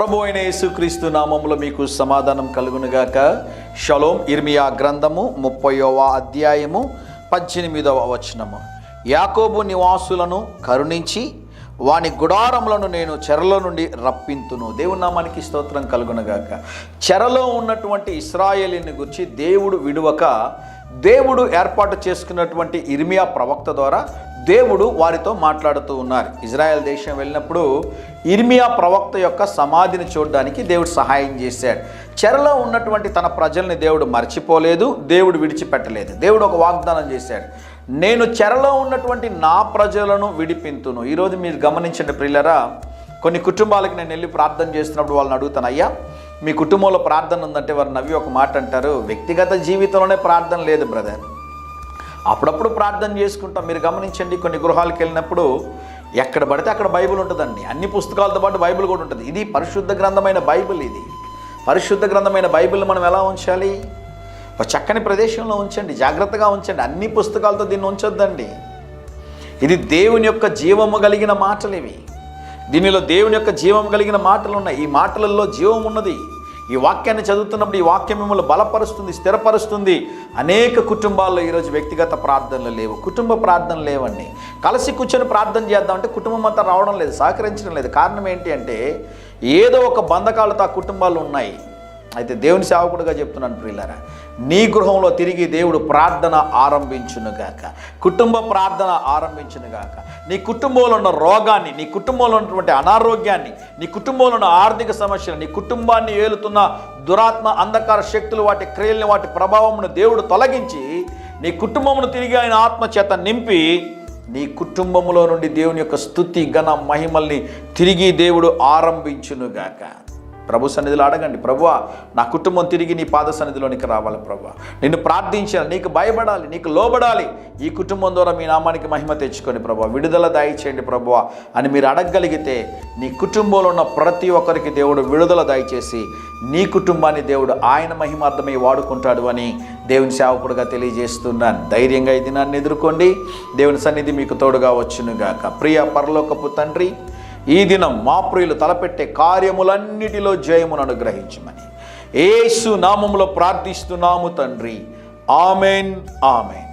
ప్రభు అయిన యేసుక్రీస్తు నామములో మీకు సమాధానం కలుగునుగాక. షలోం. ఇర్మియా గ్రంథము 30వ అధ్యాయము 18వ వచనము. యాకోబు నివాసులను కరుణించి వాని గుడారములను నేను చెరలో నుండి రప్పింతును. దేవుని నామానికి స్తోత్రం కలుగునుగాక. చెరలో ఉన్నటువంటి ఇశ్రాయేలీని గురించి దేవుడు విడువక దేవుడు ఏర్పాటు చేసుకున్నటువంటి ఇర్మియా ప్రవక్త ద్వారా దేవుడు వారితో మాట్లాడుతూ ఉన్నారు. ఇజ్రాయెల్ దేశం వెళ్ళినప్పుడు ఇర్మియా ప్రవక్త యొక్క సమాధిని చూడడానికి దేవుడు సహాయం చేశాడు. చెరలో ఉన్నటువంటి తన ప్రజల్ని దేవుడు మర్చిపోలేదు, దేవుడు విడిచిపెట్టలేదు. దేవుడు ఒక వాగ్దానం చేశాడు, నేను చెరలో ఉన్నటువంటి నా ప్రజలను విడిపింతును. ఈరోజు మీరు గమనించండి ప్రియులారా, కొన్ని కుటుంబాలకు నేను వెళ్ళి ప్రార్థన చేస్తున్నప్పుడు వాళ్ళని అడుగుతాను, అయ్యా మీ కుటుంబంలో ప్రార్థన ఉందంటే వారు నవ్వి ఒక మాట అంటారు, వ్యక్తిగత జీవితంలోనే ప్రార్థన లేదు బ్రదర్, అప్పుడప్పుడు ప్రార్థన చేసుకుంటాం. మీరు గమనించండి, కొన్ని గృహాలకు వెళ్ళినప్పుడు ఎక్కడ పడితే అక్కడ బైబిల్ ఉంటుందండి. అన్ని పుస్తకాలతో పాటు బైబిల్ కూడా ఉంటుంది. ఇది పరిశుద్ధ గ్రంథమైన బైబిల్. ఇది పరిశుద్ధ గ్రంథమైన బైబిల్ మనం ఎలా ఉంచాలి? ఒక చక్కని ప్రదేశంలో ఉంచండి, జాగ్రత్తగా ఉంచండి. అన్ని పుస్తకాలతో దీన్ని ఉంచొద్దండి. ఇది దేవుని యొక్క జీవము కలిగిన మాటలు. ఇవి దీనిలో దేవుని యొక్క జీవం కలిగిన మాటలు ఉన్నాయి. ఈ మాటలలో జీవం ఉన్నది. ఈ వాక్యాన్ని చదువుతున్నప్పుడు ఈ వాక్యం మిమ్మల్ని బలపరుస్తుంది, స్థిరపరుస్తుంది. అనేక కుటుంబాల్లో ఈరోజు వ్యక్తిగత ప్రార్థనలు లేవు, కుటుంబ ప్రార్థనలు లేవండి. కలిసి కూర్చొని ప్రార్థన చేద్దామంటే కుటుంబం అంతా రావడం లేదు, సహకరించడం లేదు. కారణం ఏంటి అంటే ఏదో ఒక బంధకాలతో ఆ కుటుంబాలు ఉన్నాయి. అయితే దేవుని సేవకుడిగా చెప్తున్నాను ప్రియులారా, నీ గృహంలో తిరిగి దేవుడు ప్రార్థన ఆరంభించునుగాక, కుటుంబ ప్రార్థన ఆరంభించునుగాక. నీ కుటుంబంలో ఉన్న రోగాన్ని, నీ కుటుంబంలో ఉన్నటువంటి అనారోగ్యాన్ని, నీ కుటుంబంలో ఉన్న ఆర్థిక సమస్యలు, నీ కుటుంబాన్ని ఏలుతున్న దురాత్మ అంధకార శక్తులు, వాటి క్రియల్ని, వాటి ప్రభావమును దేవుడు తొలగించి నీ కుటుంబమును తిరిగి ఆయన ఆత్మ చేత నింపి నీ కుటుంబంలో నుండి దేవుని యొక్క స్తుతి ఘన మహిమల్ని తిరిగి దేవుడు ఆరంభించునుగాక. ప్రభు సన్నిధిలో అడగండి, ప్రభువా నా కుటుంబం తిరిగి నీ పాద సన్నిధిలోనికి రావాలి ప్రభువా, నిన్ను ప్రార్థించాలి, నీకు భయపడాలి, నీకు లోబడాలి, ఈ కుటుంబం ద్వారా మీ నామానికి మహిమ తెచ్చుకొని ప్రభువా విడుదల దయచేయండి ప్రభువా అని మీరు అడగగలిగితే నీ కుటుంబంలో ఉన్న ప్రతి ఒక్కరికి దేవుడు విడుదల దయచేసి నీ కుటుంబాన్ని దేవుడు ఆయన మహిమార్థమై వాడుకుంటాడు అని దేవుని సేవకుడుగా తెలియజేస్తున్నాను. ధైర్యంగా ఈ దినాన్ని ఎదుర్కోండి. దేవుని సన్నిధి మీకు తోడుగా వచ్చునుగాక. ప్రియ పరలోకపు తండ్రి, ఈ దినం మా ప్రియులు తలపెట్టే కార్యములన్నిటిలో జయమును అనుగ్రహించమని యేసు నామములో ప్రార్థిస్తున్నాము తండ్రి. Amen, amen.